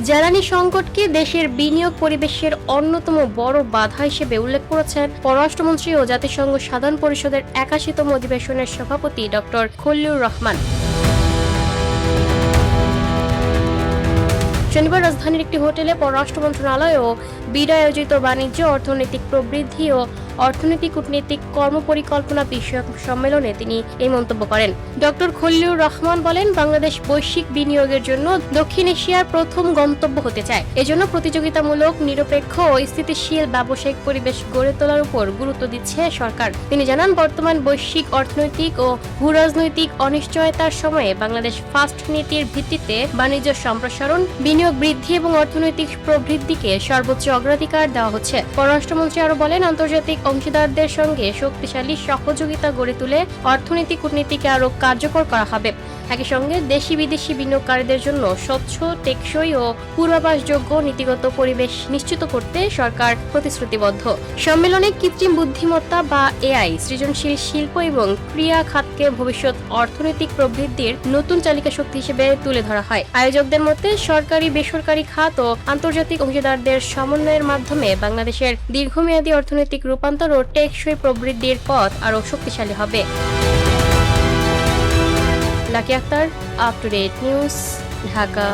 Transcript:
জ্বালানি সংকটকে দেশের বিনিয়োগ পরিবেশের অন্যতম বড় বাধা হিসেবে উল্লেখ করেছেন পররাষ্ট্রমন্ত্রী ও জাতিসংঘ সাধারণ পরিষদের ৮১তম অধিবেশনের সভাপতি ডক্টর খলিলুর রহমান। শনিবার রাজধানীর একটি হোটেলে পররাষ্ট্র মন্ত্রণালয় ও বিডা আয়োজিত বাণিজ্য, অর্থনৈতিক প্রবৃদ্ধি ও অর্থনৈতিক কূটনীতিক কর্মপরিকল্পনা বিষয়ক সম্মেলনে তিনি এই মন্তব্য করেন। ডক্টর খলিলুর রহমান বলেন, বাংলাদেশ বৈশ্বিক বিনিয়োগের জন্য দক্ষিণ এশিয়ার প্রথম গন্তব্য হতে চায়। এজন্য প্রতিযোগিতামূলক, নিরপেক্ষ ও স্থিতিশীল ব্যবসায়িক পরিবেশ গড়ে তোলার উপর গুরুত্ব দিচ্ছে সরকার। তিনি জানান, বর্তমান বৈশ্বিক অর্থনৈতিক ও ভূরাজনৈতিক অনিশ্চয়তার সময়ে বাংলাদেশ ফার্স্ট নীতির ভিত্তিতে বাণিজ্য সম্প্রসারণ, বিনিয়োগ বৃদ্ধি এবং অর্থনৈতিক প্রবৃদ্ধিকে সর্বোচ্চ অগ্রাধিকার দেওয়া হচ্ছে। পররাষ্ট্রমন্ত্রী আরও বলেন, আন্তর্জাতিক অংশীদারদের সঙ্গে শক্তিশালী সহযোগিতা গড়ে তুলে অর্থনৈতিক কূটনীতিকে আরও কার্যকর করা হবে। একই সঙ্গে দেশি বিদেশি বিনিয়োগকারীদের জন্য স্বচ্ছ, টেকসই ও পূর্বাভাসযোগ্য নীতিগত পরিবেশ নিশ্চিত করতে সরকার প্রতিশ্রুতিবদ্ধ। সম্মেলনে কৃত্রিম বুদ্ধিমত্তা বা এআই, সৃজনশীল শিল্প এবং ক্রিয়া খাতকে ভবিষ্যৎ অর্থনৈতিক প্রবৃদ্ধির নতুন চালিকা শক্তি হিসেবে তুলে ধরা হয়। আয়োজকদের মতে, সরকারি, বেসরকারি খাত ও আন্তর্জাতিক অংশীদারদের সমন্বয়ের মাধ্যমে বাংলাদেশের দীর্ঘমেয়াদী অর্থনৈতিক রূপান্তর ও টেকসই প্রবৃদ্ধির পথ আরও শক্তিশালী হবে। Lucky Akter, up to date news, Dhaka.